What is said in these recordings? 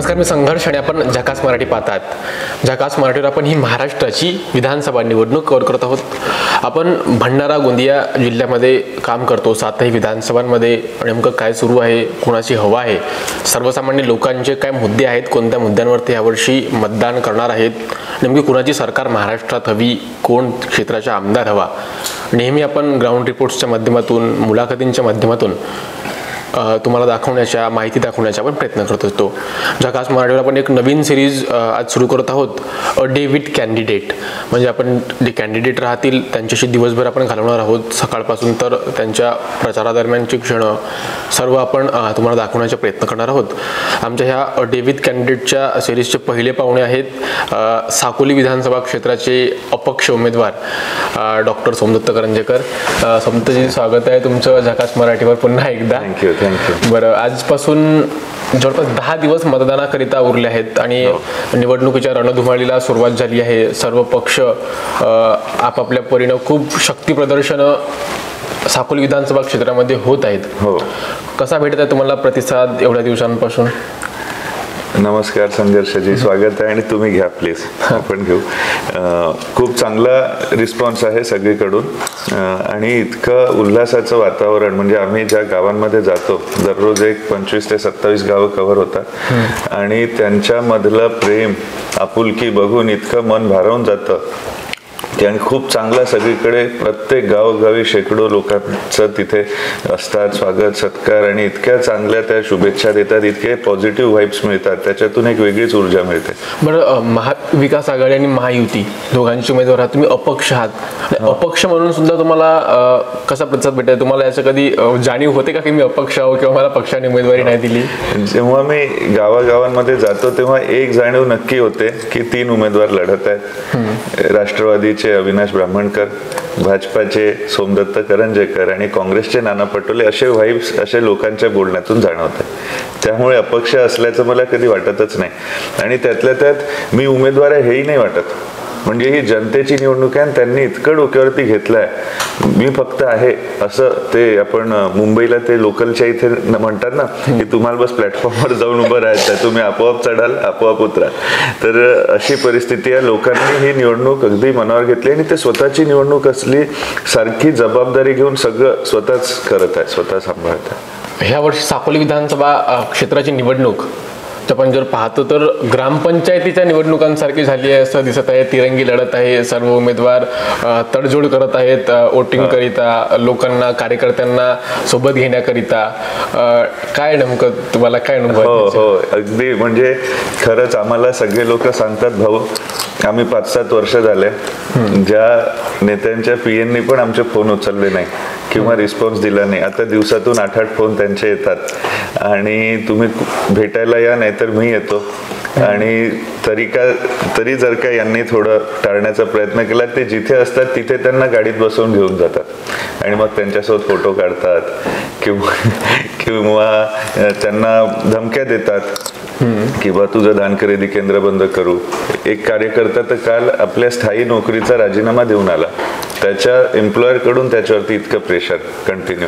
नमस्कार, मी संघर्ष आणि आपण झकास मराठी पाहतात. झकास मराठीवर आपण ही महाराष्ट्राची विधानसभा निवडणूक कव्हर करत आहोत. आपण भंडारा गोंदिया जिल्ह्यामध्ये काम करतो. 7ही विधानसभांमध्ये नेमकं काय सुरू आहे, कोणाची हवा आहे, सर्वसामान्य लोकांचे काय मुद्दे आहेत, कोणत्या मुद्द्यांवरती यावर्षी मतदान करणार आहेत, नेमकी कोणाची सरकार महाराष्ट्रात हवी, कोण क्षेत्राचा आमदार हवा, नेहमी आपण ग्राउंड रिपोर्ट्सच्या माध्यमातून, मुलाखतींच्या माध्यमातून तुम्हाला दाखवण्याचा, माहिती दाखवण्याचा आपण प्रयत्न करत असतो. झकास मराठीवर आपण एक नवीन सिरीज आज सुरू करत आहोत, अ डे विथ कॅन्डिडेट. म्हणजे आपण जे कॅन्डिडेट राहतील त्यांच्याशी दिवसभर आपण घालवणार आहोत. सकाळपासून तर त्यांच्या प्रचारादरम्यानची क्षणं सर्व आपण तुम्हाला दाखवण्याचा प्रयत्न करणार आहोत. आमच्या ह्या अ डे विथ कॅन्डिडेटच्या सिरीजचे पहिले पाहुणे आहेत साकोली विधानसभा क्षेत्राचे अपक्ष उमेदवार डॉक्टर सोमदत्त करंजेकर. सोमदत्तजी, स्वागत आहे तुमचं झकास मराठीवर पुन्हा एकदा. थँक्यू. बरं, आजपासून जवळपास 10 दिवस मतदानाकरिता उरले आहेत आणि निवडणुकीच्या रणधुमाळीला सुरुवात झाली आहे. सर्व पक्ष आपापल्या परीनं खूप शक्ती प्रदर्शनं साकोली विधानसभा क्षेत्रामध्ये होत आहेत. हो. कसा भेटत आहे तुम्हाला प्रतिसाद एवढ्या दिवसांपासून? नमस्कार संघर्षजी, स्वागत आहे. आणि तुम्ही घ्या प्लीज, आपण घेऊ. खूप चांगला रिस्पॉन्स आहे सगळीकडून आणि इतकं उल्हासाचं वातावरण. म्हणजे आम्ही ज्या गावांमध्ये जातो दररोज एक 25 ते 27 गावं कव्हर होतात आणि त्यांच्यामधलं प्रेम, आपुलकी बघून इतकं मन भारावून जातं आणि खूप चांगला सगळीकडे प्रत्येक गावोगावी शेकडो लोकांचं तिथे असतात, स्वागत सत्कार, आणि इतक्या चांगल्या त्या शुभेच्छा देतात, इतके पॉझिटिव्ह व्हाइब्स मिळतात, त्याच्यातून एक वेगळीच ऊर्जा मिळते. बरं, महाविकास आघाडी आणि महायुती दोघांची उमेदवार आहात, तुम्ही अपक्ष आहात. अपक्ष म्हणून सुद्धा तुम्हाला कसा प्रतिसाद भेटतो? तुम्हाला याचं कधी जाणीव होते का की मी अपक्ष आहो किंवा मला पक्षाने उमेदवारी नाही दिली? जेव्हा मी गावागावांमध्ये जातो तेव्हा एक जाणीव नक्की होते की 3 उमेदवार लढत आहेत. राष्ट्रवादीचे अविनाश ब्राह्मणकर, भाजपाचे सोमदत्त करंजेकर आणि काँग्रेसचे नाना पटोले, असे व्हाइब्स असे लोकांच्या बोलण्यातून जाणवतात. त्यामुळे अपक्ष असल्याचं मला कधी वाटतच नाही. आणि त्यातल्या त्यात मी उमेदवार आहे हेही नाही वाटत. म्हणजे ही जनतेची निवडणूक आहे आणि त्यांनी इतकं डोक्यावरती घेतलंय, मी फक्त आहे असं. ते आपण मुंबईला ते लोकलच्या इथे म्हणतात ना की तुम्हाला बस प्लॅटफॉर्मवर जाऊन उभं राहायचं आहे, तुम्ही आपोआप चढाल, आपोआप उतराल. तर अशी परिस्थिती आहे. लोकांनी ही निवडणूक अगदी मनावर घेतली आणि ते स्वतःची निवडणूक असली सारखी जबाबदारी घेऊन सगळं स्वतःच करत आहे, स्वतः सांभाळत आहे. ह्या वर्षी साकोली विधानसभा क्षेत्राची निवडणूक आपण जर पाहतो तर ग्रामपंचायतीच्या निवडणुकांसारखी झाली आहे असं दिसत आहे. तिरंगी लढत आहे, सर्व उमेदवार तडजोड करत आहेत वोटिंग करिता, लोकांना, कार्यकर्त्यांना सोबत घेण्याकरिता. काय नेमकं तुम्हाला काय अनुभव? हो, अगदी. म्हणजे खरंच आम्हाला सगळे लोक सांगतात, भाऊ आम्ही 5-7 वर्ष झाले ज्या नेत्यांच्या पीएननी पण आमचे फोन उचलले नाही किंवा रिस्पॉन्स दिला नाही. आता दिवसातून 8-8 फोन त्यांचे येतात आणि तुम्ही भेटायला या, नाहीतर मी येतो. आणि तरी जर का यांनी थोडं टाळण्याचा प्रयत्न केला, ते जिथे असतात तिथे त्यांना गाडीत बसवून घेऊन जातात आणि मग त्यांच्यासोबत फोटो काढतात किंवा त्यांना धमक्या देतात की बा तुझं धान खरेदी केंद्र बंद करू. एक कार्यकर्ता तर काल आपल्या स्थायी नोकरीचा राजीनामा देऊन आला, त्याच्या एम्प्लॉयर कडून त्याच्यावरती इतकं प्रेशर कंटिन्यू.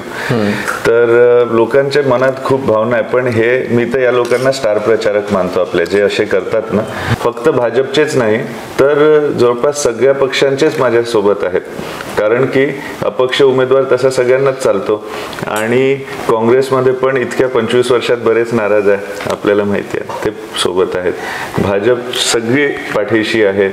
तर लोकांच्या मनात खूप भावना आहे. पण हे मी तर या लोकांना स्टार प्रचारक मानतो. आपले जे असे करतात ना, फक्त भाजपचेच नाही तर जवळपास सगळ्या पक्षांचेच माझ्यासोबत आहेत. कारण की अपक्ष उमेदवार तसा सगळ्यांनाच चालतो आणि काँग्रेसमध्ये पण इतक्या 25 वर्षात बरेच नाराज आहे, आपल्याला माहिती आहे, ते सोबत आहेत. भाजप सगळी पाठीशी आहे,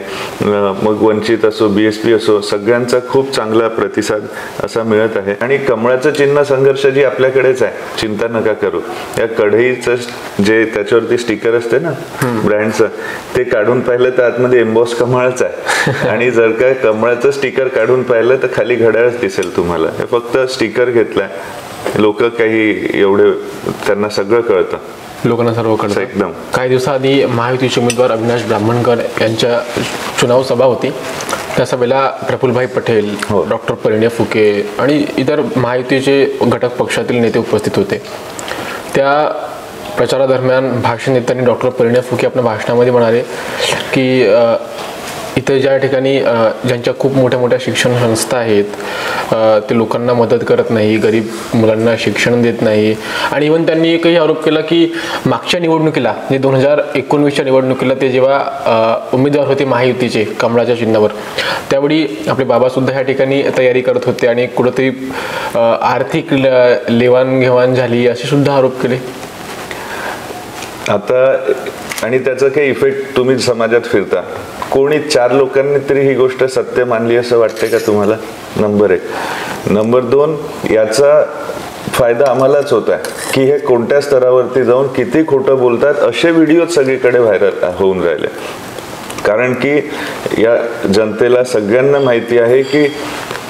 मग वंचित असो, BSP असो, सगळ्यांचा खूप चांगला प्रतिसाद असा मिळत आहे. आणि कमळाचं चिन्ह संघर्ष जी आपल्याकडेच आहे, चिंता नका करू. या कढईचं जे त्याच्यावरती स्टिकर असते ना ब्रँडचं, ते काढून पाहिलं तर आतमध्ये एम्बॉस कमळच आहे. आणि जर का कमळाचं स्टिकर काढून पाहिलं तर खाली घड्याळच दिसेल तुम्हाला. हे फक्त स्टिकर घेतलाय. लोक काही एवढे, त्यांना सगळं कळतं, लोकांना सर्व कळतं एकदम. काही दिवसाआधी महायुतीचे उमेदवार अविनाश ब्राह्मणकर यांच्या चुनाव सभा होती. त्या सभेला प्रफुल्लभाई पटेल, डॉक्टर परिणय फुके आणि इतर महायुतीचे घटक पक्षातील नेते उपस्थित होते. त्या प्रचारादरम्यान भाषण देताना डॉक्टर परिणय फुके आपल्या भाषणामध्ये म्हणाले की इथं ज्या ठिकाणी ज्यांच्या खूप मोठ्या मोठ्या शिक्षण संस्था आहेत, ते लोकांना मदत करत नाही, गरीब मुलांना शिक्षण देत नाही. आणि इव्हन त्यांनी एकही आरोप केला की मागच्या निवडणुकीला म्हणजे 2019च्या निवडणुकीला ते जेव्हा उमेदवार होते महायुतीचे कमळाच्या चिन्हावर, त्यावेळी आपले बाबासुद्धा ह्या ठिकाणी तयारी करत होते आणि कुठंतरी आर्थिक लेवाणघेवाण झाली असे सुद्धा आरोप केले. आता आणि त्याचा काही इफेक्ट तुम्ही समाजात फिरता, कोणी 4 लोकांनी तरी ही गोष्ट सत्य मानली असं वाटते का तुम्हाला? नंबर 1. नंबर 2, याचा फायदा आम्हालाच होत आहे की हे कोणत्या स्तरावरती जाऊन किती खोटं बोलतात असे व्हिडिओ सगळीकडे व्हायरल होऊन राहिले. कारण की या जनतेला सगळ्यांना माहिती आहे की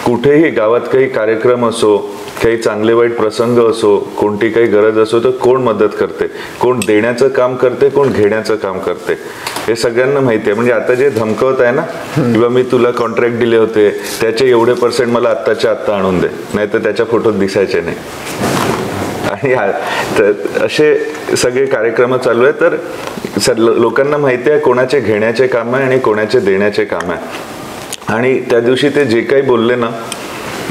कुठेही गावात काही कार्यक्रम असो, काही चांगले वाईट प्रसंग असो, कोणती काही गरज असो, तर कोण मदत करते, कोण देण्याचं काम करते, कोण घेण्याचं काम करते, हे सगळ्यांना माहिती आहे. म्हणजे आता जे धमकवत आहे ना, किंवा मी तुला कॉन्ट्रॅक्ट दिले होते त्याचे एवढे % मला आत्ताच्या आत्ता आणून दे, नाही तर त्याच्या फोटोत दिसायचे नाही, आणि असे सगळे कार्यक्रम चालू आहे. तर लोकांना माहिती आहे कोणाचे घेण्याचे काम आहे आणि कोणाचे देण्याचे काम आहे. आणि त्या दिवशी ते जे काही बोलले ना,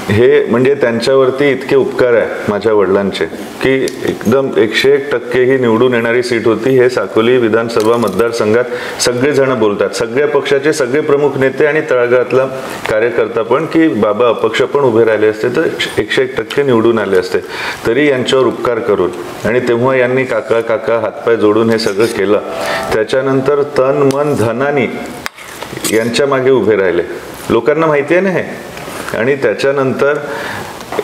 हे म्हणजे त्यांच्यावरती इतके उपकार आहे माझ्या वडिलांचे की एकदम 101% ही निवडून येणारी सीट होती. हे साकोली विधानसभा मतदारसंघात सगळेजण बोलतात, सगळ्या पक्षाचे सगळे प्रमुख नेते आणि तळागाळातला कार्यकर्ता पण, की बाबा अपक्ष पण उभे राहिले असते तर 101% निवडून आले असते. तरी यांच्यावर उपकार करून, आणि तेव्हा यांनी काका काका हातपाय जोडून हे सगळं केलं. त्याच्यानंतर तन मन धनानी यांच्या मागे उभे राहिले. लोकांना माहिती आहे ना हे. आणि त्याच्यानंतर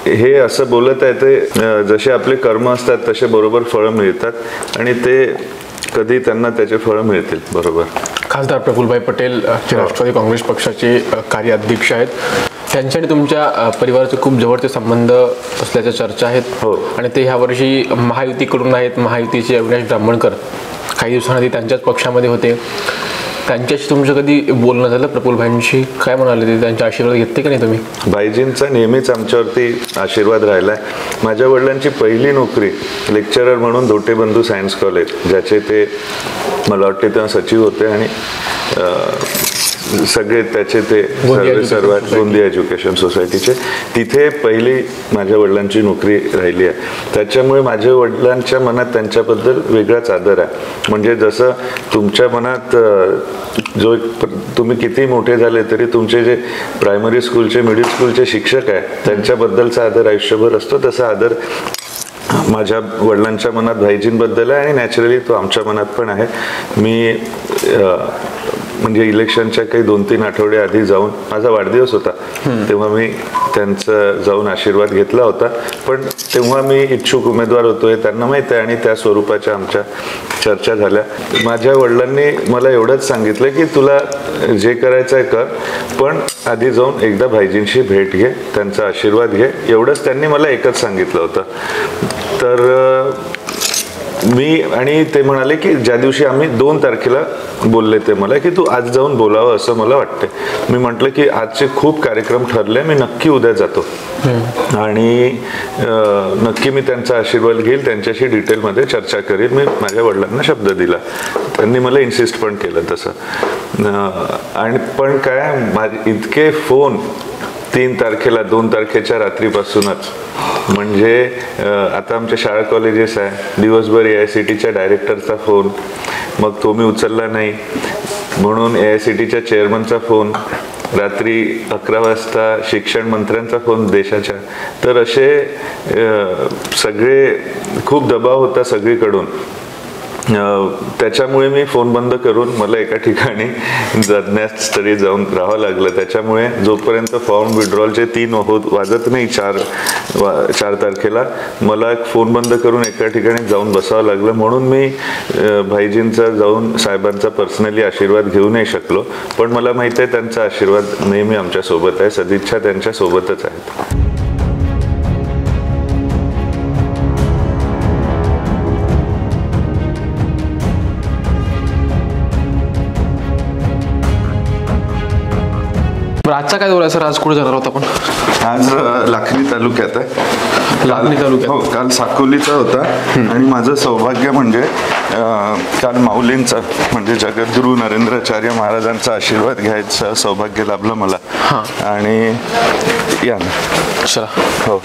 हे असं बोलत आहे ते जसे आपले कर्म असतात तसे बरोबर फळं मिळतात, आणि ते कधी त्यांना त्याचे फळं मिळतील बरोबर. खासदार प्रफुल्लभाई पटेल जे राष्ट्रवादी काँग्रेस पक्षाचे कार्याध्यक्ष आहेत, त्यांच्या आणि तुमच्या परिवाराचे खूप जवळचे संबंध असल्याच्या चर्चा आहेत. हो. आणि ते ह्या वर्षी महायुतीकडून आहेत. महायुतीचे अविनाश ब्राह्मणकर काही दिवसांआधी त्यांच्याच पक्षामध्ये होते. त्यांच्याशी तुमचं कधी बोलणं झालं प्रफुल्लभाईंशी? काय म्हणाले ते? त्यांचे आशीर्वाद घेतले का नाही तुम्ही? भाईजींचा नेहमीच आमच्यावरती आशीर्वाद राहिलाय. माझ्या वडिलांची पहिली नोकरी लेक्चरर म्हणून धोटेबंधू सायन्स कॉलेज, ज्याचे ते मला वाटते तेव्हा सचिव होते, आणि सगळे त्याचे ते सर्वात गोंदिया एज्युकेशन सोसायटीचे, तिथे पहिली माझ्या वडिलांची नोकरी राहिली आहे. त्याच्यामुळे माझ्या वडिलांच्या मनात त्यांच्याबद्दल वेगळाच आदर आहे. म्हणजे जसं तुमच्या मनात जो तुम्ही किती मोठे झाले तरी तुमचे जे प्रायमरी स्कूलचे मिडल स्कूलचे शिक्षक आहे त्यांच्याबद्दलचा आदर आयुष्यभर असतो, तसा आदर माझ्या वडिलांच्या मनात भाईजींबद्दल आहे, आणि नॅचरली तो आमच्या मनात पण आहे. मी म्हणजे इलेक्शनच्या काही 2-3 आठवडे आधी जाऊन, माझा वाढदिवस होता तेव्हा मी त्यांचा जाऊन आशीर्वाद घेतला होता. पण तेव्हा मी इच्छुक उमेदवार होतो हे त्यांना माहीत आहे, आणि त्या स्वरूपाच्या आमच्या चर्चा झाल्या. माझ्या वडिलांनी मला एवढंच सांगितलं की तुला जे करायचं आहे कर, पण आधी जाऊन एकदा भाईजींशी भेट घे, त्यांचा आशीर्वाद घे, एवढंच त्यांनी मला एकच सांगितलं होतं. तर मी, आणि ते म्हणाले की ज्या दिवशी आम्ही 2 तारखेला बोलले ते मला की तू आज जाऊन बोलावं असं मला वाटते. मी म्हटलं की आजचे खूप कार्यक्रम ठरले, मी नक्की उद्या जातो, आणि नक्की मी त्यांचा आशीर्वाद घेईल, त्यांच्याशी डिटेलमध्ये चर्चा करीन. मी माझ्या वडिलांना शब्द दिला, त्यांनी मला इन्सिस्ट पण केलं तसं. आणि पण काय, माझे इतके फोन 3 तारखेला, 2 तारखेच्या रात्रीपासूनच, म्हणजे आता आमच्या शाळा कॉलेजेस आहे, दिवसभर AICTच्या डायरेक्टरचा फोन, मग तो मी उचलला नाही म्हणून AICTच्या चेअरमनचा फोन, रात्री 11 वाजता शिक्षण मंत्र्यांचा फोन देशाच्या. तर असे सगळे खूप दबाव होता सगळीकडून. त्याच्यामुळे मी फोन बंद करून मला एका ठिकाणी तरी जाऊन राहावं लागलं. त्याच्यामुळे जोपर्यंत फॉर्म विड्रॉलचे 3 वाजत नाही 4 तारखेला, मला फोन बंद करून एका ठिकाणी जाऊन बसावं लागलं. म्हणून मी भाईजींचा जाऊन साहेबांचा पर्सनली आशीर्वाद घेऊ नाही शकलो, पण मला माहिती आहे त्यांचा आशीर्वाद नेहमी आमच्या सोबत आहे, सदिच्छा त्यांच्या सोबतच आहेत. आजचा काय दौरा सर? आज कुठे जाणार होता आपण? आज लाखनी तालुक्यात आहे. लाखनी तालुक्यात. हो, काल साकोलीचा होता. आणि माझं सौभाग्य म्हणजे काल माऊलींचा म्हणजे जगद्गुरू नरेंद्राचार्य महाराजांचा आशीर्वाद घ्यायचं सौभाग्य लाभलं मला. आणि या ना. चला. हो,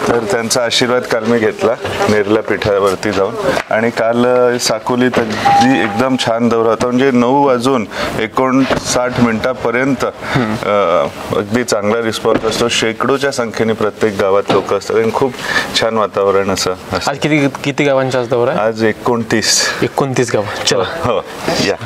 तर त्यांचा आशीर्वाद काल मी घेतला नेरला पीठावरती जाऊन. आणि काल साकोलीत अगदी एकदम छान दौरा होता. म्हणजे 9 वाजून 59 मिनिटापर्यंत अगदी चांगला रिस्पॉन्स असतो. शेकडोच्या संख्येने प्रत्येक गावात लोक असतात आणि खूप छान वातावरण असं. आज किती गावांचा आज दौरा आहे? आज 29 गाव. चला. हो, या.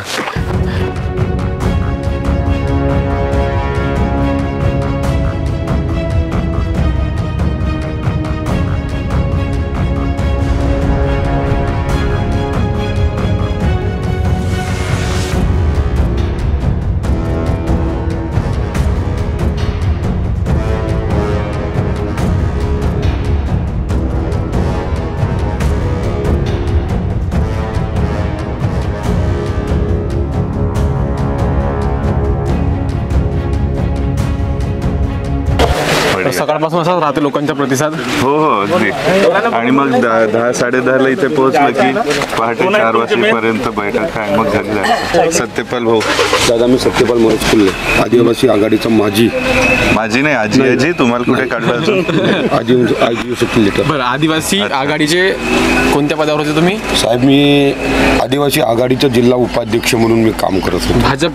सकाळपासून असाच राहते लोकांचा प्रतिसाद. हो हो, अगदी. आणि मग 10-10:30 इथे पोहोचलं की पहाटे 4 वाजेपर्यंत बैठक आहे, मग घरी जायचं. सत्यपाल भाऊ. दादा, मी सत्यपाल मनोज फुल्ले, आदिवासी आघाडीचा माजी नाही आजी तुम्हाला कुठे काढलं अजून? आजी. बरं, आदिवासी आघाडीचे कोणत्या पदावर होते तुम्ही? साहेब, मी आदिवासी आघाडीचा जिल्हा उपाध्यक्ष म्हणून मी काम करत होतो.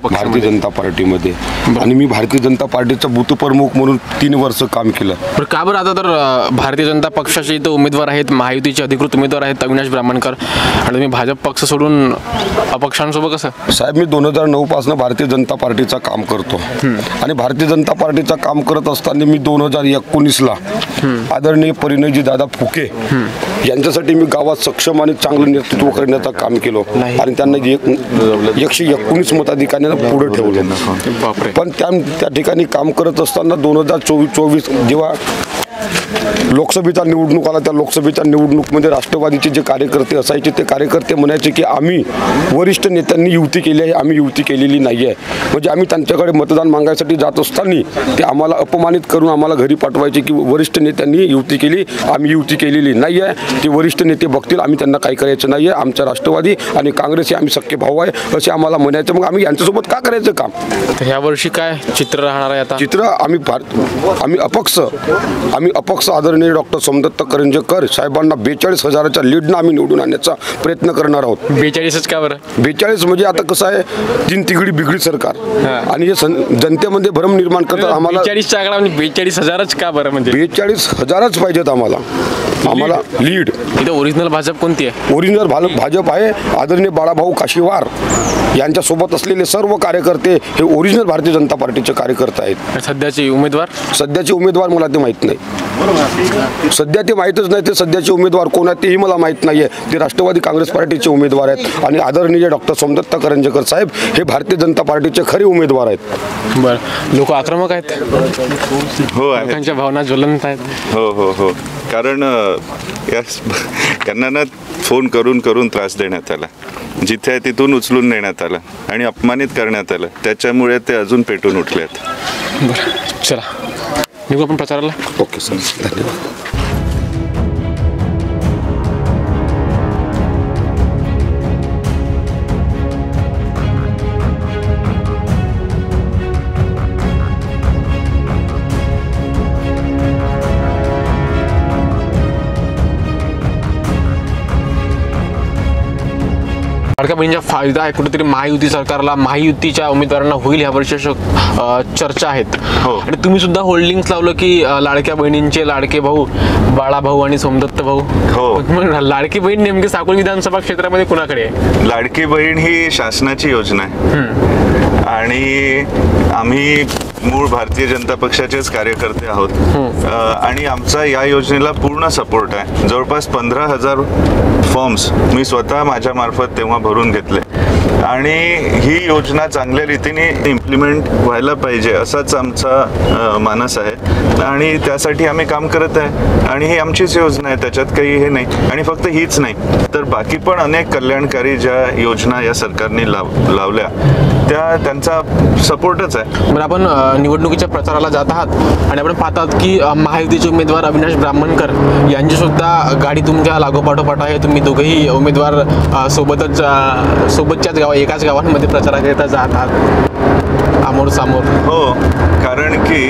भारतीय जनता पार्टीमध्ये. आणि मी भारतीय जनता पार्टीचा बूथ प्रमुख म्हणून 3 वर्ष काम केलं. बरं, का बरं? आता तर भारतीय जनता पक्षाचे इथं उमेदवार आहेत, महायुतीचे अधिकृत उमेदवार आहेत अविनाश ब्राह्मणकर, आणि तुम्ही भाजप पक्ष सोडून अपक्षांसोबत कसं? साहेब, मी 2009 पासून भारतीय जनता पार्टीचा काम करतो. आणि भारतीय जनता पार्टीचा काम करत असताना मी 2019ला आदरणीय परिणयजी दादा फुके यांच्यासाठी मी गावात सक्षम आणि चांगलं नेतृत्व करण्याचं काम केलं. आणि त्यांना 119 मताधिकाऱ्यांना पुढे ठेवलं. पण त्या ठिकाणी काम करत असताना 2024 जेव्हा लोकसभेचा निवडणूक आला, त्या लोकसभेच्या निवडणूकमध्ये राष्ट्रवादीचे जे कार्यकर्ते असायचे ते कार्यकर्ते म्हणायचे की आम्ही वरिष्ठ नेत्यांनी युती केली आहे, आम्ही युती केलेली नाही आहे. म्हणजे आम्ही त्यांच्याकडे मतदान मागायसाठी जात असताना ते आम्हाला अपमानित करून आम्हाला घरी पाठवायचे की वरिष्ठ नेत्यांनी युती केली, आम्ही युती केलेली नाही आहे. ते वरिष्ठ नेते बघतील, आम्ही त्यांना काही करायचं नाही आहे. आमच्या राष्ट्रवादी आणि काँग्रेस हे आम्ही सख्खे भाऊ आहे असे आम्हाला म्हणायचं. मग आम्ही यांच्यासोबत का करायचं काम? तर यावर्षी काय चित्र राहणार आहे आता? चित्र आम्ही अपक्ष आदरणीय डॉक्टर सोमदत्त करंजेकर साहेबांना 42,000च्या लीडनं आम्ही निवडून आणण्याचा प्रयत्न करणार आहोत. 42च का बरं? 42 म्हणजे आता कसं आहे, 3 तिघडी बिघडी सरकार आणि हे जनतेमध्ये भ्रम निर्माण करतात. आम्हाला 42च्या आकडा म्हणजे 42,000च का बरं? म्हणजे 42,000च पाहिजेत आम्हाला लीड. इथं ओरिजिनल भाजप कोणती आहे? ओरिजिनल भाजप आहे आदरणीय बाळाभाऊ काशीवार यांच्यासोबत असलेले सर्व कार्यकर्ते हे ओरिजिनल भारतीय जनता पार्टीचे कार्यकर्ते आहेत. सध्याचे उमेदवार मला ते माहीत नाही. सध्या ते माहीतच नाही. ते सध्याचे उमेदवार कोण आहेत तेही मला माहीत नाही आहे. ते राष्ट्रवादी काँग्रेस पार्टीचे उमेदवार आहेत. आणि आदरणीय डॉक्टर सोमदत्त करंजेकर साहेब हे भारतीय जनता पार्टीचे खरे उमेदवार आहेत. बरं, लोक आक्रमक आहेत. हो, लोकांच्या भावना ज्वलंत आहेत. हो हो हो, कारण यांना ना फोन करून करून त्रास देण्यात आला, जिथे आहे तिथून उचलून नेण्यात आला आणि अपमानित करण्यात आलं. त्याच्यामुळे ते अजून पेटून उठलेत. बरं, चला निघू आपण प्रचाराला. ओके सर, धन्यवाद. लाडक्या बहिणीचा फायदा आहे कुठेतरी महायुती सरकारला, महायुतीच्या उमेदवारांना होईल ह्या वर्षी चर्चा आहेत. आणि तुम्ही सुद्धा होल्डिंग्स लावलं की लाडक्या बहिणींचे लाडके भाऊ बाळाभाऊ आणि सोमदत्त भाऊ. मग लाडकी बहीण नेमकी साकोली विधानसभा क्षेत्रामध्ये कुणाकडे आहे? लाडकी बहीण ही शासनाची योजना आहे आणि आम्ही मूळ भारतीय जनता पक्षाचेच कार्यकर्ते आहोत. आणि आमचा या योजनेला पूर्ण सपोर्ट आहे. जवळपास 15,000 फॉर्म्स मी स्वतः माझ्या मार्फत तेव्हा भरून घेतले. आणि ही योजना चांगल्या रीतीने इम्प्लिमेंट व्हायला पाहिजे असाच आमचा मानस आहे. आणि त्यासाठी आम्ही काम करत आहे आणि ही आमचीच योजना आहे, त्याच्यात काही हे नाही. आणि फक्त हीच नाही तर बाकी पण अनेक कल्याणकारी ज्या योजना या सरकारने लावल्या त्यांचा सपोर्टच आहे. बरं, आपण निवडणुकीच्या प्रचाराला जात आहात आणि आपण पाहतात की महायुतीचे उमेदवार अविनाश ब्राह्मणकर यांची सुद्धा गाडी तुमच्या लागोपाठोपाठ आहे. तुम्ही दोघेही उमेदवार सोबतच्याच एकाच गावांमध्ये प्रचाराकरिता जात आहात समोर समोर. हो, कारण की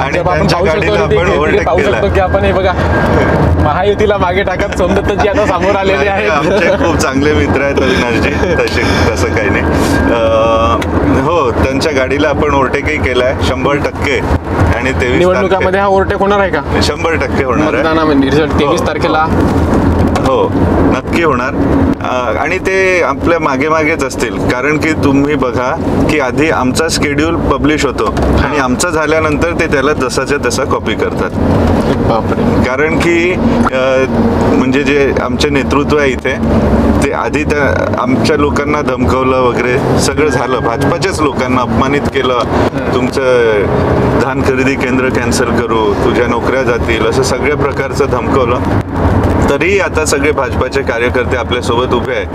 आणि त्यांच्या गाडीला आपण ओव्हरटेक केलं की आपण हे बघा महायुतीला मागे टाकत सोमदत्तजी आता समोर आलेले आहेत. आमचे खूप चांगले मित्र आहेत अविनाशजी, तसं काही नाही. हो, त्यांच्या गाडीला आपण ओव्हरटेकही केलाय 100%. आणि 23 निवडणुकामध्ये हा ओव्हरटेक होणार आहे का? 100% होणार आहे. रिझल्ट 23 तारखेला हो, नक्की होणार. आणि ते आपल्या मागेच असतील, कारण की तुम्ही बघा की आधी आमचा शेड्यूल पब्लिश होतो आणि आमचं झाल्यानंतर ते त्याला जसाच्या तसा कॉपी करतात. कारण की म्हणजे जे आमचे नेतृत्व आहे इथे ते आधी आमच्या लोकांना धमकवलं वगैरे सगळं झालं. भाजपाच्याच लोकांना अपमानित केलं, तुमचं धान खरेदी केंद्र कॅन्सल करू, तुझ्या नोकऱ्या जातील, असं सगळ्या प्रकारचं धमकवलं. तरी आता सगळे भाजपाचे कार्यकर्ते आपल्यासोबत उभे आहेत.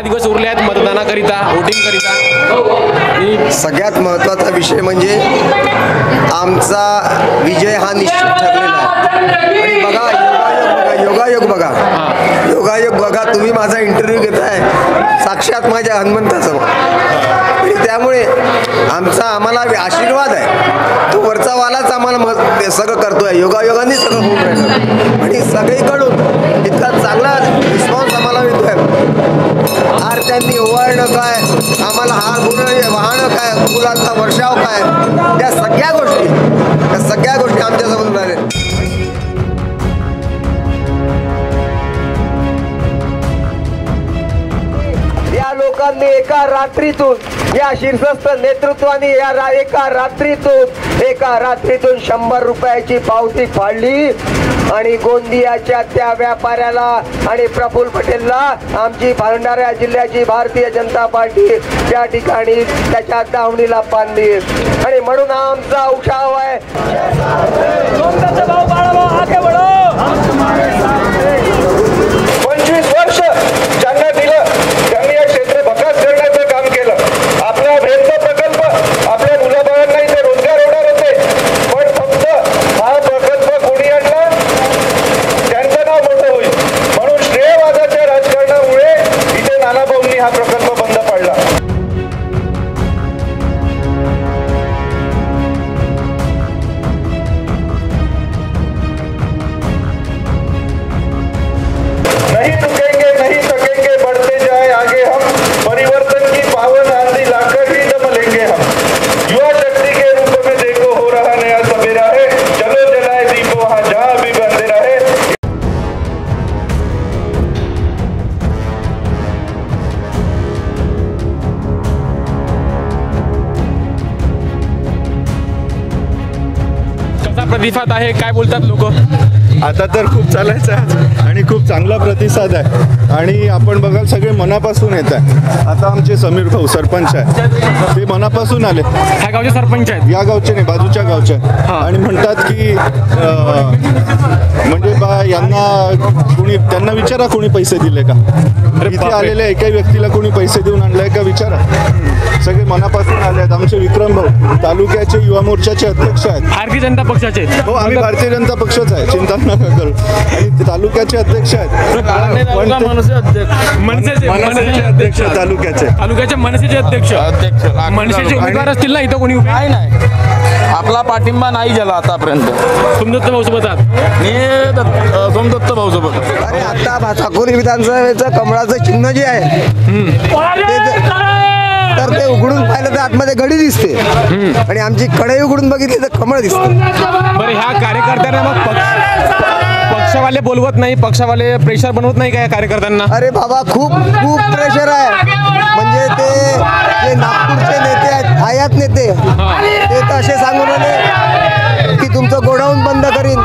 दिवस उरले आहेत मतदानाकरिता, वोटिंग करिता. आणि सगळ्यात महत्त्वाचा विषय म्हणजे आमचा विजय हा निश्चित ठरलेला आहे. आणि बघा योगायोग बघा तुम्ही माझा इंटरव्ह्यू घेताय साक्षात माझ्या हनुमंतासमोर. आणि त्यामुळे आम्हाला आशीर्वाद आहे, तो वरचा वालाच आम्हाला सगळं करतोय, योगायोगाने सगळं होऊन राहिलं. आणि सगळीकडून इतका चांगला रिस्पॉन्स आम्हाला मिळतोय. आरत्यांनी ओवाळणं काय, आम्हाला हार गुण वाहणं काय, फुलांचा वर्षाव काय, त्या सगळ्या गोष्टी आमच्यासमोर झाल्या. या लोकांनी एका रात्रीतून, या शीर्षस्थ नेतृत्वाने एका रात्रीतून 100 रुपयाची पावती फाडली आणि गोंदियाच्या त्या व्यापाऱ्याला आणि प्रफुल्ल पटेलला आमची भंडारा जिल्ह्याची भारतीय जनता पार्टी त्या ठिकाणी त्याच्या दावणीला बांधली. आणि म्हणून आमचा उत्साह आहे. 25 वर्ष ज्यांना दिलं त्यांनी हे क्षेत्र भकास करण्याचं काम केलं. आपला भेदचा प्रकल्प आपल्या मुलाबाळांना इथे रोजगार होणार होते, पण फक्त हा प्रकल्प कोणी आणला, त्यांचं नाव मोठं होईल म्हणून श्रेयवादाच्या राजकारणामुळे इथे नानाभाऊंनी हा प्रकल्प बंद पाडला. नहीं रुकेंगे नहीं थकेंगे, बढ़ते जाए आगे हम, परिवर्तन की पावन आंधी लाकर ही दम लेंगे हम. युवा शक्ति के रूप में देखो हो रहा नया सवेरा है, चलो जलाए दीप वहां जहां भी अंधेरा है. कसा प्रतिसाद आहे, काय बोलतात लोक? आता तर खूप चालायचं आहे आणि खूप चांगला प्रतिसाद आहे. आणि आपण बघाल सगळे मनापासून येत आहे. आता आमचे समीर भाऊ सरपंच आहे, ते मनापासून आले. ह्या गावचे सरपंच आहेत? या गावचे नाही, बाजूच्या गावचे. आणि म्हणतात की म्हणजे बा यांना त्यांना विचारा कोणी पैसे दिले का, इथे आलेल्या एकाही व्यक्तीला कोणी पैसे देऊन आणलाय का विचारा. सगळे मनापासून आले आहेत. आमचे विक्रम भाऊ तालुक्याचे युवा मोर्चाचे अध्यक्ष आहेत, भारतीय जनता पक्षाचे. हो, आम्ही भारतीय जनता पक्षच आहे, चिंता नका करू. आणि तालुक्याचे अध्यक्ष आहेत, अध्यक्ष तालुक्याचे मनसेचे अध्यक्ष. मनसेचे उमेदवार असतील ना इथं कोणी? नाही, आपला पाठिंबा नाही झाला आतापर्यंत. सोमदत्त भाऊ सोबत आहात? मी सोमदत्त भाऊ सोबत. अरे आता साकोली विधानसभेचं कमळाचं चिन्ह जे आहे तर ते उघडून पाहिलं तर आतमध्ये घडी दिसते आणि आमची कढई उघडून बघितली तर कमळ दिसते. बरं, ह्या कार्यकर्त्यांना मग पक्षवाले बोलवत नाही, पक्षवाले प्रेशर बनवत नाही का या कार्यकर्त्यांना? अरे बाबा, खूप खूप प्रेशर आहे. म्हणजे ते जे नागपूरचे नेते आहेत, आयात नेते, ते तर असे सांगून आले की तुमचं गोडाऊन बंद करीन,